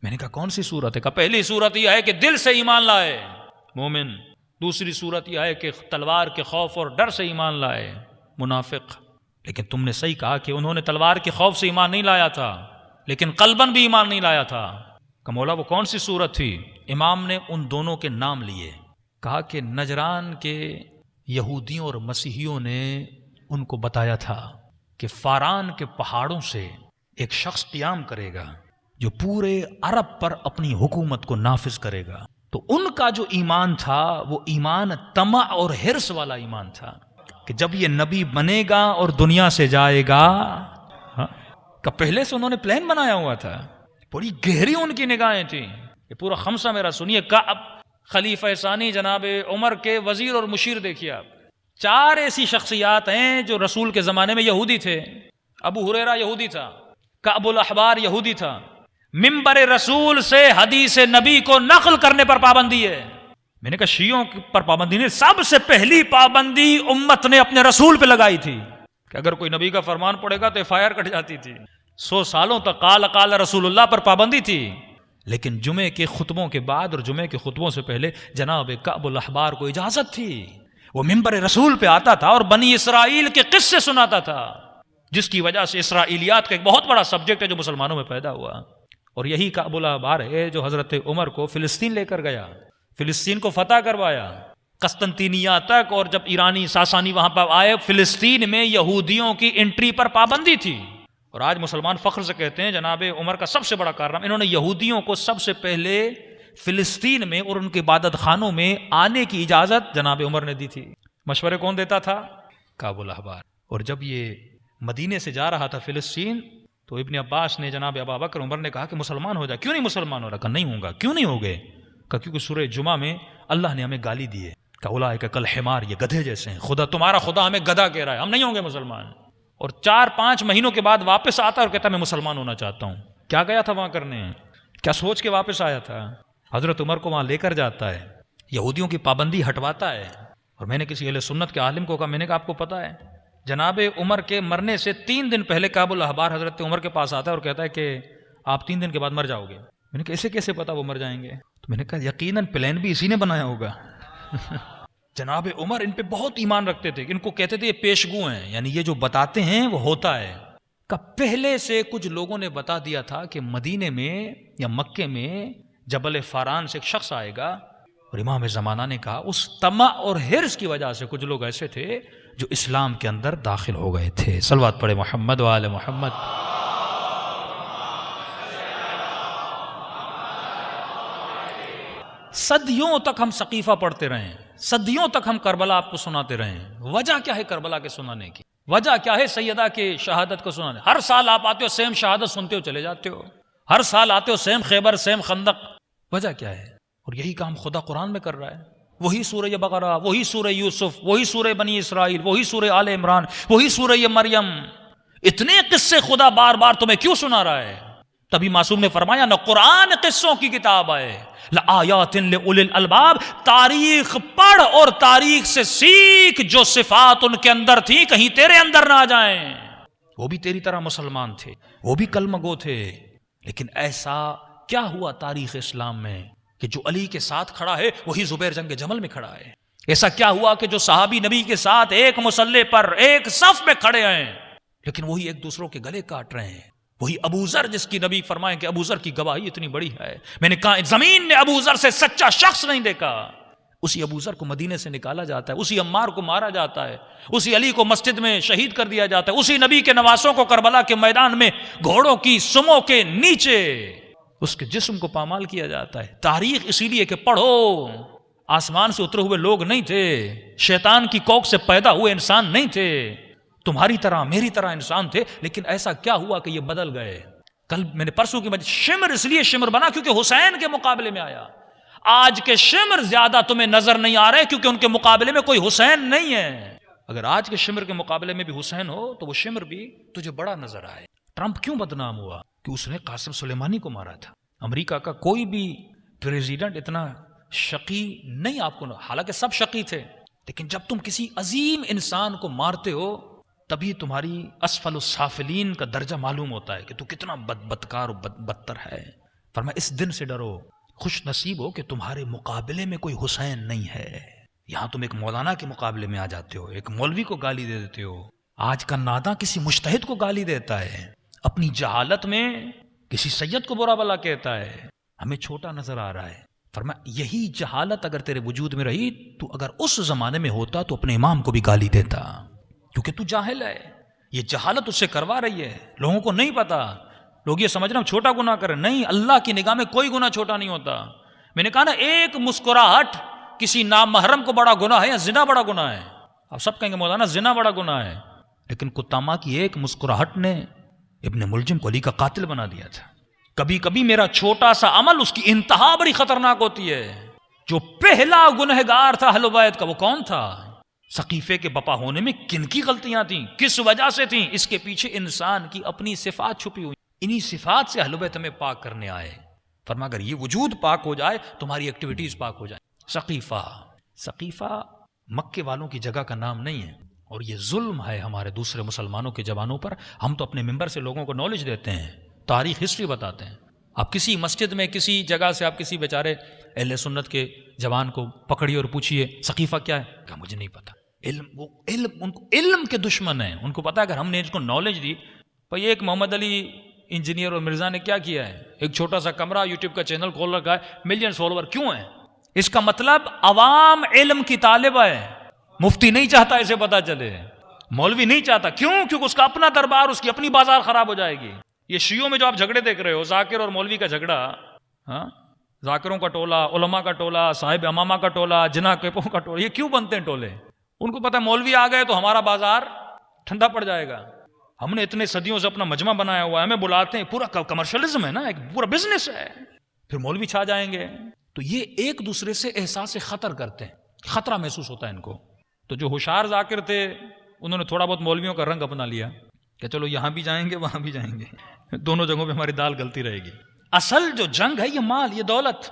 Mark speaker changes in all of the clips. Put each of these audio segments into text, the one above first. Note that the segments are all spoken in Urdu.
Speaker 1: میں نے کہا کون سی صورت ہے؟ کہا پہلی صورت یہ ہے کہ دل سے ایمان لائے مومن، دوسری صورت یہ ہے کہ تلوار کے خوف اور ڈر سے ایمان لائے منافق۔ لیکن تم نے صحیح کہا کہ انہوں نے تلوار کے خوف سے ایمان نہیں لایا تھا، لیکن قلباً بھی ایمان نہیں لایا تھا۔ کہ مولا وہ کون سی صورت تھی؟ امام نے ان دونوں کے نام لیے، کہا کہ نجران کے یہودیوں اور مسیحیوں نے ان کو بتایا تھا کہ فاران کے پہاڑوں سے ایک شخص قیام کرے گا جو پورے عرب پر اپنی حکومت کو نافذ کرے گا۔ تو ان کا جو ایمان تھا وہ ایمان طمع اور حرص والا ایمان تھا کہ جب یہ نبی بنے گا اور دنیا سے جائے گا، کہ پہلے سے انہوں نے پلان بنایا ہوا تھا، بڑی گہری ان کی نگاہیں تھیں۔ یہ پورا خمسہ میرا سنیے۔ کعب خلیفہ ثانی جناب عمر کے وزیر اور مشیر دیکھیے آپ، 4 ایسی شخصیات ہیں جو رسول کے زمانے میں یہودی تھے۔ ابو ہریرہ یہودی تھا، کعب الاحبار یہودی تھا، منبر رسول سے حدیث نبی کو نقل کرنے پر پابندی ہے۔ میں نے کہا شیعوں پر پابندی نہیں، سب سے پہلی پابندی امت نے اپنے رسول پہ لگائی تھی کہ اگر کوئی نبی کا فرمان پڑے گا تو FIR کٹ جاتی تھی۔ 100 سالوں تک قال رسول اللہ پر پابندی تھی، لیکن جمعے کے خطبوں کے بعد اور جمعے کے خطبوں سے پہلے جناب کعب الاحبار کو اجازت تھی، وہ منبر رسول پہ آتا تھا اور بنی اسرائیل کے قصے سناتا تھا، جس کی وجہ سے اسرائیلیات کا ایک بہت بڑا سبجیکٹ ہے جو مسلمانوں میں پیدا ہوا۔ اور یہی کعب الاحبار ہے جو حضرت عمر کو فلسطین لے کر گیا، فلسطین کو فتح کروایا قسطنطینیہ تک، اور جب ایرانی ساسانی وہاں پر آئے، فلسطین میں یہودیوں کی انٹری پر پابندی تھی۔ اور آج مسلمان فخر سے کہتے ہیں جناب عمر کا سب سے بڑا کارنامہ، انہوں نے یہودیوں کو سب سے پہلے فلسطین میں اور ان کے عبادت خانوں میں آنے کی اجازت جناب عمر نے دی تھی۔ مشورے کون دیتا تھا؟ کعب الاحبار۔ اور جب یہ مدینے سے جا رہا تھا فلسطین تو ابن عباس نے جناب ابابکر عمر نے کہا کہ مسلمان ہو جا۔ کیوں نہیں مسلمان ہو رہا؟ کہا نہیں ہوں گا۔ کیوں نہیں ہوگے؟ کہا کیونکہ سورہ جمعہ میں اللہ نے ہمیں گالی دی ہے کہ اولئک کالحمار، یہ گدھے جیسے ہیں، خدا تمہارا خدا ہمیں گدھا کہہ رہا ہے، ہم نہیں ہوں گے مسلمان۔ اور 4-5 مہینوں کے بعد واپس آتا اور کہتا میں مسلمان ہونا چاہتا ہوں۔ کیا گیا تھا وہاں کرنے؟ کیا سوچ کے واپس آیا تھا؟ حضرت عمر کو وہاں لے کر جاتا ہے، یہودیوں کی پابندی ہٹواتا ہے۔ اور میں نے کسی اہل سنت کے عالم کو کہا، میں نے کہا آپ کو پتا ہے جناب عمر کے مرنے سے 3 دن پہلے کعب الاحبار حضرت عمر کے پاس آتا ہے اور کہتا ہے کہ آپ 3 دن کے بعد مر جاؤ گے۔ میں نے کہا اسے کیسے پتا وہ مر جائیں گے؟ تو میں نے کہا یقیناً پلان بھی اسی نے بنایا ہوگا۔ جناب عمر ان پہ بہت ایمان رکھتے تھے، ان کو کہتے تھے یہ پیشگو ہیں، یعنی یہ جو بتاتے ہیں وہ ہوتا ہے۔ کہ پہلے سے کچھ لوگوں نے بتا دیا تھا کہ مدینے میں یا مکے میں جبل فاران سے ایک شخص آئے گا، اور امام زمانہ نے کہا اس طمع اور حرص کی وجہ سے کچھ لوگ ایسے تھے جو اسلام کے اندر داخل ہو گئے تھے۔ صلوات پڑھے محمد و آل محمد۔ صدیوں تک ہم سقیفہ پڑھتے رہے ہیں، صدیوں تک ہم کربلا آپ کو سناتے رہے ہیں۔ وجہ کیا ہے کربلا کے سنانے کی؟ وجہ کیا ہے سیدہ کے شہادت کو سنانے؟ ہر سال آپ آتے ہو سیم شہادت سنتے ہو چلے جاتے ہو، ہر سال آتے ہو سیم خیبر سیم خندق۔ وجہ کیا ہے؟ اور یہی کام خدا قرآن میں کر رہا ہے، وہی سورہ بقرہ، وہی سورہ یوسف، وہی سورہ بنی اسرائیل، وہی سورہ آل عمران، وہی سورہ مریم۔ اتنے قصے خدا بار بار تمہیں کیوں سنا رہا ہے؟ تبھی معصوم نے فرمایا نہ قرآن قصوں کی کتاب ہے، لآیات لأولی الالباب، تاریخ پڑھ اور تاریخ سے سیکھ، جو صفات ان کے اندر تھی کہیں تیرے اندر نہ آ جائیں۔ وہ بھی تیری طرح مسلمان تھے، وہ بھی کلمہ گو تھے، لیکن ایسا کیا ہوا تاریخ اسلام میں کہ جو علی کے ساتھ کھڑا ہے وہی زبیر جنگ جمل میں کھڑا ہے؟ ایسا کیا ہوا کہ جو صحابی نبی کے ساتھ ایک مسلح پر ایک صف میں کھڑے ہیں لیکن وہی ایک دوسروں کے گلے کاٹ رہے ہیں؟ وہی ابو ذر جس کی نبی فرمائے کہ ابو ذر کی گواہی اتنی بڑی ہے، میں نے کہا زمین نے ابو ذر سے سچا شخص نہیں دیکھا۔ اسی ابو ذر کو مدینے سے نکالا جاتا ہے، اسی عمار کو مارا جاتا ہے، اسی علی کو مسجد میں شہید کر دیا جاتا ہے، اسی نبی کے نواسوں کو کربلا کے میدان میں گھوڑوں کی سموں کے نیچے اس کے جسم کو پامال کیا جاتا ہے۔ تاریخ اسی لیے کہ پڑھو، آسمان سے اترے ہوئے لوگ نہیں تھے، شیطان کی کوکھ سے پیدا ہوئے انسان نہیں تھے، تمہاری طرح میری طرح انسان تھے، لیکن ایسا کیا ہوا کہ یہ بدل گئے؟ کل میں نے پرسوں کی مجلس، شمر اس لیے شمر بنا کیونکہ حسین کے مقابلے میں آیا۔ آج کے شمر زیادہ تمہیں نظر نہیں آ رہے کیونکہ ان کے مقابلے میں کوئی حسین نہیں ہے۔ اگر آج کے شمر کے مقابلے میں بھی حسین ہو تو وہ شمر بھی تجھے بڑا نظر آئے۔ ٹرمپ کیوں بدنام ہوا؟ کہ اس نے قاسم سلیمانی کو مارا تھا۔ امریکہ کا کوئی بھی پریزیڈنٹ اتنا شقی نہیں آپ کو، حالانکہ سب شقی تھے، لیکن جب تم کسی عظیم انسان کو مارتے ہو تبھی تمہاری اسفل السافلین کا درجہ معلوم ہوتا ہے کہ تو کتنا بدکار و بدتر ہے۔ فرمایا اس دن سے ڈرو، خوش نصیب ہو کہ تمہارے مقابلے میں کوئی حسین نہیں ہے۔ یہاں تم ایک مولانا کے مقابلے میں آ جاتے ہو، ایک مولوی کو گالی دے دیتے ہو، آج کا ناداں کسی مجتہد کو گالی دیتا ہے، اپنی جہالت میں کسی سید کو برا بلا کہتا ہے، ہمیں چھوٹا نظر آ رہا ہے۔ فرمایا یہی جہالت اگر تیرے وجود میں رہی تو اگر اس زمانے میں ہوتا تو اپنے امام کو بھی گالی دیتا، کیونکہ تو جاہل ہے۔ یہ جہالت اس سے کروا رہی ہے، لوگوں کو نہیں پتا، لوگ یہ سمجھ رہے ہیں چھوٹا گناہ کریں، نہیں، اللہ کی نگاہ میں کوئی گناہ چھوٹا نہیں ہوتا۔ میں نے کہا نا ایک مسکراہٹ کسی نامحرم کو بڑا گناہ ہے یا زنا بڑا گناہ ہے؟ اب سب کہیں گے مولانا زنا بڑا گناہ ہے، لیکن کتامہ کی ایک مسکراہٹ نے ابن ملجم کو علی کا قاتل بنا دیا تھا۔ کبھی کبھی میرا چھوٹا سا عمل اس کی انتہا بڑی خطرناک ہوتی ہے۔ جو پہلا گنہگار تھا اہل بیت کا وہ کون تھا؟ سقیفے کے بپا ہونے میں کن کی غلطیاں تھیں، کس وجہ سے تھیں؟ اس کے پیچھے انسان کی اپنی صفات چھپی ہوئی، انہی صفات سے اہل بیت ہمیں پاک کرنے آئے۔ فرما اگر یہ وجود پاک ہو جائے تمہاری ایکٹیویٹیز پاک ہو جائیں۔ سقیفہ مکے والوں کی جگہ کا نام نہیں ہے، اور یہ ظلم ہے ہمارے دوسرے مسلمانوں کے جوانوں پر۔ ہم تو اپنے ممبر سے لوگوں کو نالج دیتے ہیں، تاریخ ہسٹری بتاتے ہیں۔ آپ کسی مسجد میں کسی جگہ سے آپ کسی بیچارے اہل سنت کے جوان کو پکڑیے اور پوچھیے سقیفہ کیا ہے، کہا مجھے نہیں پتا۔ ان کو علم کے دشمن ہیں، ان کو پتا ہے اگر ہم نے اس کو نالج دی۔ بھائی ایک محمد علی انجینئر اور مرزا نے کیا کیا ہے، ایک چھوٹا سا کمرہ یوٹیوب کا چینل کھول رکھا ہے، ملین فالوور کیوں ہیں؟ اس کا مطلب عوام علم کی طالب ہے۔ مفتی نہیں چاہتا اسے پتا چلے، مولوی نہیں چاہتا، کیوں؟ کیونکہ اس کا اپنا دربار، اس کی اپنی بازار خراب ہو جائے گی۔ یہ شیعوں میں جو آپ جھگڑے دیکھ رہے ہو، ذاکر اور مولوی کا جھگڑا، ہاں، ذاکروں کا ٹولہ، علماء کا ٹولہ، صاحب امامہ کا ٹولہ، جناح کیپوں کا ٹولہ، یہ کیوں بنتے ہیں ٹولے؟ ان کو پتا مولوی آ گئے تو ہمارا بازار ٹھنڈا پڑ جائے گا۔ ہم نے اتنے صدیوں سے اپنا مجمع بنایا ہوا ہے، ہمیں بلاتے ہیں، پورا کمرشلزم ہے نا، ایک پورا بزنس ہے، پھر مولوی چھا جائیں گے۔ تو یہ ایک دوسرے سے احساس خطر کرتے ہیں، خطرہ محسوس ہوتا ہے ان کو۔ تو جو ہوشیار ذاکر تھے انہوں نے تھوڑا بہت مولویوں کا رنگ اپنا لیا کہ چلو یہاں بھی جائیں گے وہاں بھی جائیں گے، دونوں جگہوں پہ ہماری دال گلتی رہے گی۔ اصل جو جنگ ہے یہ مال، یہ دولت۔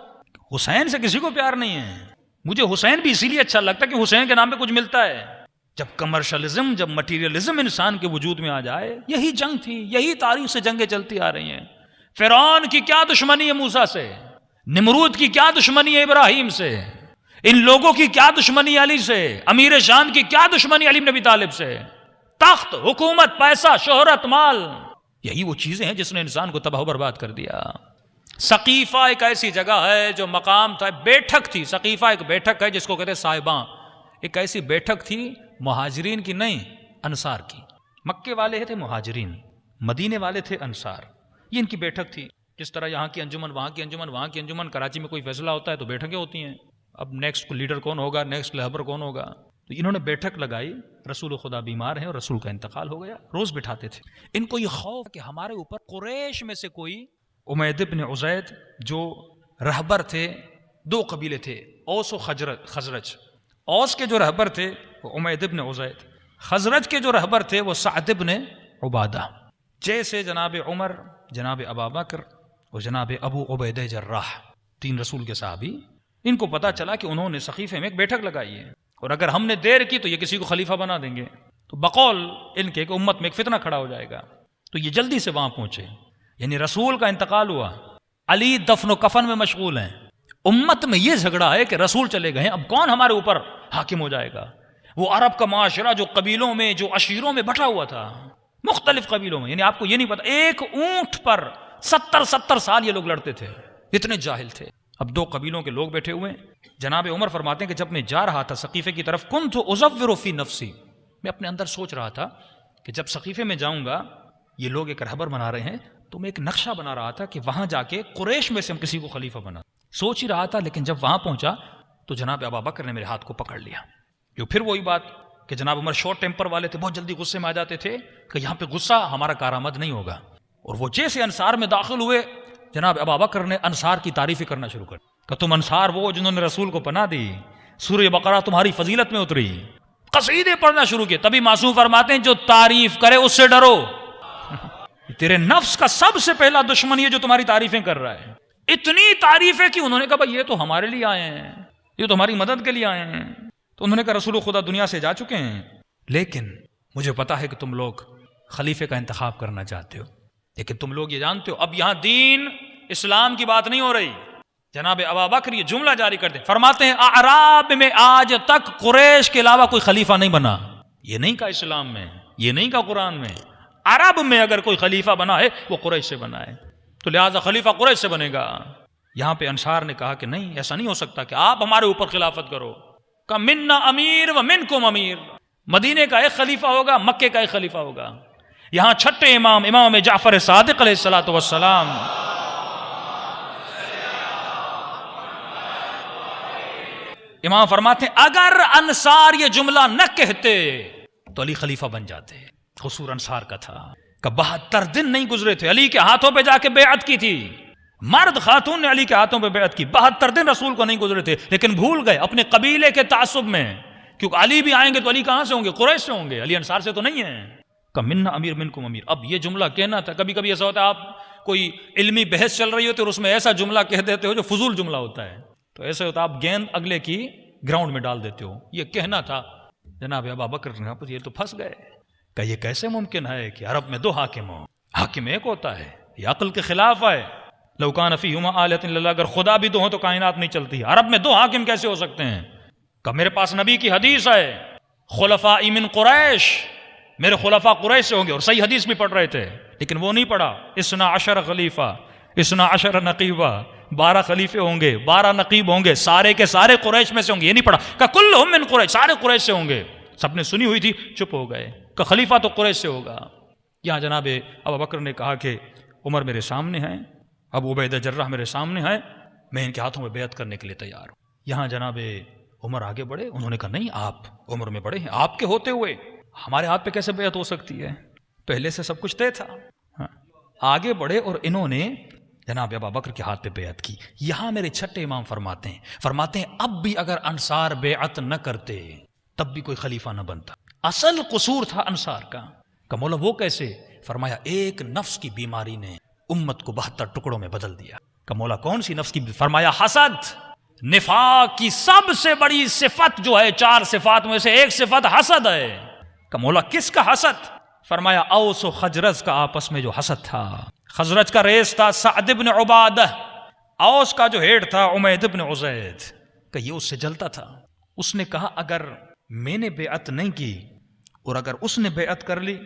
Speaker 1: حسین سے کسی کو پیار نہیں ہے۔ مجھے حسین بھی اسی لیے اچھا لگتا ہے کہ حسین کے نام پہ کچھ ملتا ہے۔ جب کمرشلزم، جب مٹیریلزم انسان کے وجود میں آ جائے، یہی جنگ تھی، یہی تاریخ سے جنگیں چلتی آ رہی ہیں۔ فرعون کی کیا دشمنی ہے موسیٰ سے، نمرود کی کیا دشمنی ہے ابراہیم سے، ان لوگوں کی کیا دشمنی علی سے، امیر شام کی کیا دشمنی علی بن ابی طالب سے۔ تخت، حکومت، پیسہ، شہرت، مال، یہی وہ چیزیں ہیں جس نے انسان کو تباہ و برباد کر دیا۔ سقیفہ ایک ایسی جگہ ہے جو مقام تھا، بیٹھک تھی۔ سقیفہ ایک بیٹھک ہے جس کو کہتے ہیں صاحباں، ایک ایسی بیٹھک تھی مہاجرین کی نہیں، انصار کی۔ مکے والے تھے مہاجرین، مدینے والے تھے انصار، یہ ان کی بیٹھک تھی۔ جس طرح یہاں کی انجمن، وہاں کی انجمن، وہاں کی انجمن، کراچی میں کوئی فیصلہ ہوتا ہے تو بیٹھکیں ہوتی ہیں، اب نیکسٹ لیڈر کون ہوگا، نیکسٹ رہبر کون ہوگا۔ تو انہوں نے بیٹھک لگائی، رسول خدا بیمار ہیں اور رسول کا انتقال ہو گیا، روز بٹھاتے تھے۔ ان کو یہ خوف کہ ہمارے اوپر قریش میں سے کوئی، امید بن عزید جو رہبر تھے، دو قبیلے تھے، اوس و خزرج۔ اوس کے جو رہبر تھے وہ امید بن عزید، خزرج کے جو رہبر تھے وہ سعد بن عبادہ۔ جیسے جناب عمر، جناب ابا بکر اور جناب ابو عبیدہ جراح، تین رسول کے صحابی، ان کو پتا چلا کہ انہوں نے سقیفے میں ایک بیٹھک لگائی ہے، اور اگر ہم نے دیر کی تو یہ کسی کو خلیفہ بنا دیں گے، تو بقول ان کے کہ امت میں ایک فتنہ کھڑا ہو جائے گا۔ تو یہ جلدی سے وہاں پہنچے، یعنی رسول کا انتقال ہوا، علی دفن و کفن میں مشغول ہیں، امت میں یہ جھگڑا ہے کہ رسول چلے گئے، اب کون ہمارے اوپر حاکم ہو جائے گا۔ وہ عرب کا معاشرہ جو قبیلوں میں، جو عشیروں میں بٹا ہوا تھا، مختلف قبیلوں میں، یعنی آپ کو یہ نہیں پتا، ایک اونٹ پر 70 سال یہ لوگ لڑتے تھے، اتنے جاہل تھے۔ اب دو قبیلوں کے لوگ بیٹھے ہوئے ہیں۔ جناب عمر فرماتے ہیں کہ جب میں جا رہا تھا سقیفے کی طرف، کنت ازور فی نفسی، میں اپنے اندر سوچ رہا تھا کہ جب سقیفے میں جاؤں گا، یہ لوگ ایک رہبر بنا رہے ہیں، تو میں ایک نقشہ بنا رہا تھا کہ وہاں جا کے قریش میں سے ہم کسی کو خلیفہ بنا، سوچ ہی رہا تھا۔ لیکن جب وہاں پہنچا تو جناب ابا بکر نے میرے ہاتھ کو پکڑ لیا، جو پھر وہی بات کہ جناب عمر شارٹ ٹیمپر والے تھے، بہت جلدی غصے میں آ جاتے تھے کہ یہاں پہ غصہ ہمارا کارآمد نہیں ہوگا۔ اور وہ جیسے انصار میں داخل ہوئے، جناب ابا بکر نے انصار کی تعریفیں کرنا شروع کر کہ تم انصار وہ جنہوں نے رسول کو پناہ دی، سورہ بقرہ تمہاری فضیلت میں اتری، قصیدے پڑھنا شروع کیے۔ تبھی معصوم فرماتے ہیں جو تعریف کرے اس سے ڈرو، تیرے نفس کا سب سے پہلا دشمن یہ جو تمہاری تعریفیں کر رہا ہے۔ اتنی تعریفیں کی، انہوں نے کہا بھائی یہ تو ہمارے لیے آئے ہیں، یہ تو ہماری مدد کے لیے آئے ہیں۔ تو انہوں نے کہا رسول خدا دنیا سے جا چکے ہیں، لیکن مجھے پتا ہے کہ تم لوگ خلیفے کا انتخاب کرنا چاہتے ہو، لیکن تم لوگ یہ جانتے ہو اب یہاں دین اسلام کی بات نہیں ہو رہی. جناب ابوبکر یہ جملہ جاری کرتے ہیں، فرماتے ہیں اعراب میں آج تک قریش کے علاوہ کوئی خلیفہ نہیں بنا. یہ نہیں کہا اسلام میں، یہ نہیں کہا قرآن میں. عرب میں اگر کوئی خلیفہ بنا ہے وہ قریش سے بنا ہے، تو لہٰذا خلیفہ قریش سے بنے گا. یہاں پہ انصار نے کہا کہ نہیں، ایسا نہیں ہو سکتا کہ آپ ہمارے اوپر خلافت کرو. کہ منا امیر و منکم امیر، مدینے کا ایک خلیفہ ہوگا، مکے کا ایک خلیفہ ہوگا. یہاں چھٹے امام جعفر صادق علیہ الصلوۃ والسلام امام فرماتے ہیں اگر انصار یہ جملہ نہ کہتے تو علی خلیفہ بن جاتے. قصور انصار کا تھا کہ 72 دن نہیں گزرے تھے، علی کے ہاتھوں پہ جا کے بیعت کی تھی. مرد خاتون نے علی کے ہاتھوں پہ بیعت کی. 72 دن رسول کو نہیں گزرے تھے، لیکن بھول گئے اپنے قبیلے کے تعصب میں، کیونکہ علی بھی آئیں گے تو علی کہاں سے ہوں گے؟ قریش سے ہوں گے، علی انصار سے تو نہیں ہیں. کہ منا امیر منکم امیر. اب یہ جملہ کہنا تھا. کبھی کبھی ایسا ہوتا ہے آپ کوئی علمی بحث چل رہی ہوتی ہے اور اس میں ایسا جملہ کہہ دیتے ہو جو فضول جملہ ہوتا ہے، تو ایسے ہوتا ہے آپ گیند اگلے کی گراؤنڈ میں ڈال دیتے ہو. یہ کہنا تھا. جناب ابوبکر یہ تو پھنس گئے کہ یہ کیسے ممکن ہے کہ عرب میں 2 حاکم ہوں؟ حاکم ایک ہوتا ہے، یہ عقل کے خلاف ہے. لو کان فیہما آلۃ الا اللہ، اگر خدا بھی 2 ہوں تو کائنات نہیں چلتی. عرب میں 2 حاکم کیسے ہو سکتے ہیں؟ کہ میرے پاس نبی کی حدیث ہے، خلفاء من قریش، میرے خلفاء قریش سے ہوں گے. اور صحیح حدیث بھی پڑھ رہے تھے لیکن وہ نہیں پڑھا. 12 خلیفہ 12 نقیبہ، 12 خلیفے ہوں گے، 12 نقیب ہوں گے، سارے کے سارے قریش میں سے ہوں گے. یہ نہیں پڑھا کہ کلہم من قریش، سارے قریش سے ہوں گے. سب نے سنی ہوئی تھی، چپ ہو گئے کہ خلیفہ تو قریش سے ہوگا. یہاں جناب ابوبکر نے کہا کہ عمر میرے سامنے ہیں، ابو عبیدہ جرح میرے سامنے ہے، میں ان کے ہاتھوں میں بیعت کرنے کے لیے تیار ہوں. یہاں جناب عمر آگے بڑھے. انہوں نے کہا نہیں، آپ عمر میں بڑے ہیں، آپ کے ہوتے ہوئے ہمارے ہاتھ پہ کیسے بیعت ہو سکتی ہے؟ پہلے سے سب کچھ طے تھا. آگے بڑھے اور انہوں نے جناب ابوبکر کے ہاتھ پہ بیعت کی. یہاں میرے چھٹے امام فرماتے ہیں اب بھی اگر انصار بیعت نہ کرتے تب بھی کوئی خلیفہ نہ بنتا. اصل قصور تھا انصار کا. کہ مولا وہ کیسے؟ فرمایا ایک نفس کی بیماری نے امت کو 72 ٹکڑوں میں بدل دیا. کہ مولا کون سی نفس کی؟ فرمایا حسد. نفاق کی سب سے بڑی صفت جو ہے، 4 صفات میں سے ایک صفت حسد ہے. کہ مولا کس کا حسد؟ فرمایا اوس و خجرج کا آپس میں جو حسد تھا. خزرج کا ریس تھا سعد بن عبادہ، اوس کا جو ہیڈ تھا عمید بن عزید، کہ یہ اس سے جلتا تھا. اس نے کہا اگر میں نے بیعت نہیں کی اور اگر اس نے بیعت کر لی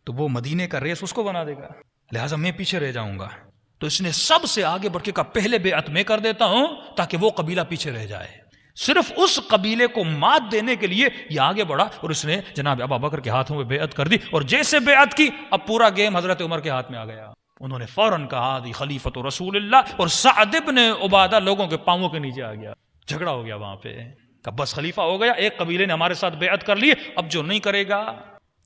Speaker 1: تو وہ مدینے کا ریس اس کو بنا دے گا، لہٰذا میں پیچھے رہ جاؤں گا. تو اس نے سب سے آگے بڑھ کے کہا پہلے بیعت میں کر دیتا ہوں تاکہ وہ قبیلہ پیچھے رہ جائے. صرف اس قبیلے کو مات دینے کے لیے یہ آگے بڑھا اور اس نے جناب ابوبکر کے ہاتھوں میں بیعت کر دی. اور جیسے بیعت کی اب پورا گیم حضرت عمر کے ہاتھ میں آ گیا. انہوں نے فوراً کہا دی خلیفۃ رسول اللہ، اور سعد بن عبادہ لوگوں کے پاؤں کے نیچے آ گیا. جھگڑا ہو گیا وہاں پہ کہ بس خلیفہ ہو گیا، ایک قبیلے نے ہمارے ساتھ بیعت کر لی، اب جو نہیں کرے گا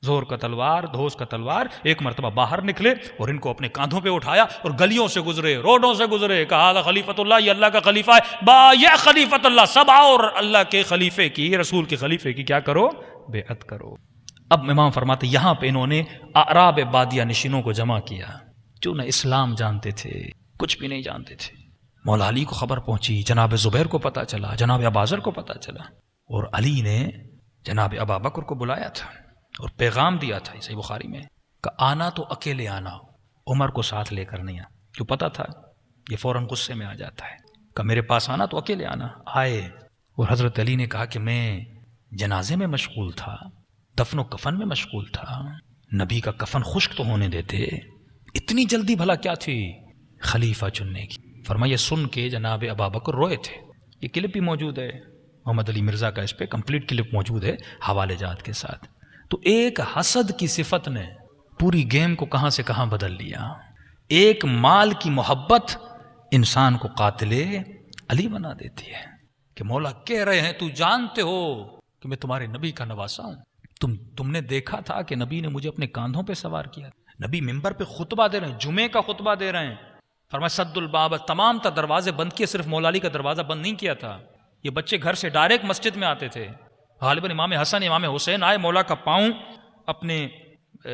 Speaker 1: زور کا تلوار دھوس کا تلوار. ایک مرتبہ باہر نکلے اور ان کو اپنے کاندھوں پہ اٹھایا اور گلیوں سے گزرے، روڈوں سے گزرے. کہا خلیفۃ اللہ، یہ اللہ کا خلیفہ ہے، با یا خلیفۃ اللہ، سب آؤ اور اللہ کے خلیفے کی، رسول کے خلیفے کی کیا کرو؟ بیعت کرو. اب امام فرماتے یہاں پہ انہوں نے اعراب بادیہ نشینوں کو جمع کیا جو نہ اسلام جانتے تھے، کچھ بھی نہیں جانتے تھے. مولا علی کو خبر پہنچی، جناب زبیر کو پتا چلا، جناب ابازر کو پتا چلا، اور علی نے جناب ابابکر کو بلایا تھا اور پیغام دیا تھا صحیح بخاری میں کہ آنا تو اکیلے آنا، عمر کو ساتھ لے کر نہیں آنا. جو پتا تھا یہ فوراً غصے میں آ جاتا ہے کہ میرے پاس آنا تو اکیلے آنا. آئے اور حضرت علی نے کہا کہ میں جنازے میں مشغول تھا، دفن و کفن میں مشغول تھا، نبی کا کفن خشک تو ہونے دیتے، اتنی جلدی بھلا کیا تھی خلیفہ چننے کی؟ فرمایا سن کے جناب ابابکر روئے تھے. یہ کلپ بھی موجود ہے محمد علی مرزا کا، اس پہ کمپلیٹ کلپ موجود ہے حوالے جات کے ساتھ. تو ایک حسد کی صفت نے پوری گیم کو کہاں سے کہاں بدل لیا. ایک مال کی محبت انسان کو قاتل علی بنا دیتی ہے. کہ مولا کہہ رہے ہیں تو جانتے ہو کہ میں تمہارے نبی کا نواسا ہوں، تم نے دیکھا تھا کہ نبی نے مجھے اپنے کاندھوں پہ سوار کیا. نبی ممبر پہ خطبہ دے رہے ہیں، جمعے کا خطبہ دے رہے ہیں. فرمایا سد الباب، تمام تا دروازے بند کیے، صرف مولا علی کا دروازہ بند نہیں کیا تھا. یہ بچے گھر سے ڈائریکٹ مسجد میں آتے تھے. غالباً امام حسن امام حسین آئے، مولا کا پاؤں اپنے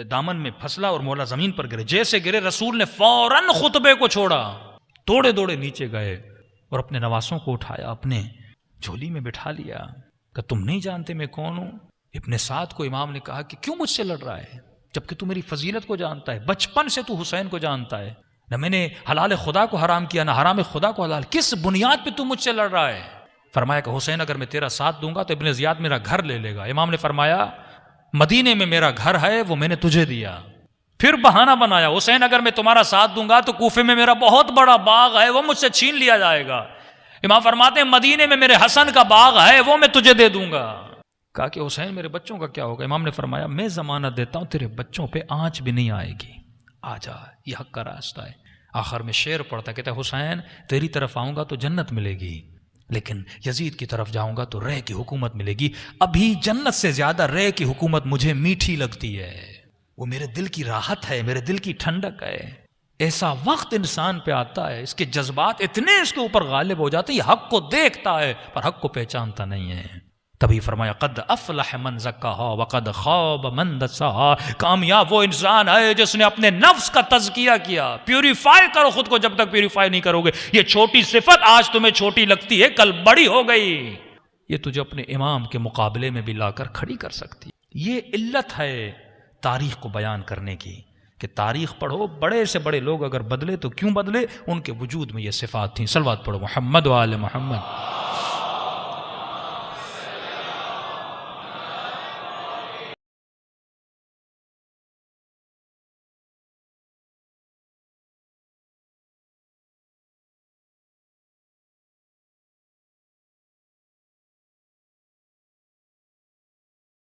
Speaker 1: دامن میں پھسلا اور مولا زمین پر گرے. جیسے گرے رسول نے فوراً خطبے کو چھوڑا، دوڑے دوڑے نیچے گئے اور اپنے نواسوں کو اٹھایا، اپنے جھولی میں بٹھا لیا کہ تم نہیں جانتے میں کون ہوں. ابن سعد کو امام نے کہا کہ کیوں مجھ سے لڑ رہا ہے جبکہ تو میری فضیلت کو جانتا ہے، بچپن سے تو حسین کو جانتا ہے. نہ میں نے حلال خدا کو حرام کیا، نہ حرام خدا کو حلال. کس بنیاد پہ تو مجھ سے لڑ رہا ہے؟ فرمایا کہ حسین اگر میں تیرا ساتھ دوں گا تو ابن زیاد میرا گھر لے لے گا. امام نے فرمایا مدینے میں میرا گھر ہے، وہ میں نے تجھے دیا. پھر بہانہ بنایا، حسین اگر میں تمہارا ساتھ دوں گا تو کوفے میں میرا بہت بڑا باغ ہے، وہ مجھ سے چھین لیا جائے گا. امام فرماتے ہیں مدینے میں میرے حسن کا باغ ہے، وہ میں تجھے دے دوں گا. کہا کہ حسین میرے بچوں کا کیا ہوگا؟ امام نے فرمایا میں ضمانت دیتا ہوں تیرے بچوں پہ آنچ بھی نہیں آئے گی. آ جا، یہ حق کا راستہ ہے. آخر میں شعر پڑھتا کہتا ہے حسین تیری طرف آؤں گا تو جنت ملے گی، لیکن یزید کی طرف جاؤں گا تو رے کی حکومت ملے گی. ابھی جنت سے زیادہ رے کی حکومت مجھے میٹھی لگتی ہے، وہ میرے دل کی راحت ہے، میرے دل کی ٹھنڈک ہے. ایسا وقت انسان پہ آتا ہے اس کے جذبات اتنے اس کے اوپر غالب ہو جاتے ہیں، یہ حق کو دیکھتا ہے پر حق کو پہچانتا نہیں ہے. تبھی فرمایا قد افلح من زکاہا وقد خاب من دساہا. کامیاب وہ انسان ہے جس نے اپنے نفس کا تزکیہ کیا. پیوریفائی کرو خود کو، جب تک پیوریفائی نہیں کرو گے یہ چھوٹی صفت آج تمہیں چھوٹی لگتی ہے کل بڑی ہو گئی، یہ تجھے اپنے امام کے مقابلے میں بھی لا کر کھڑی کر سکتی. یہ علت ہے تاریخ کو بیان کرنے کی کہ تاریخ پڑھو، بڑے سے بڑے لوگ اگر بدلے تو کیوں بدلے؟ ان کے وجود میں یہ صفات تھیں. صلوات پڑھو محمد و آل محمد.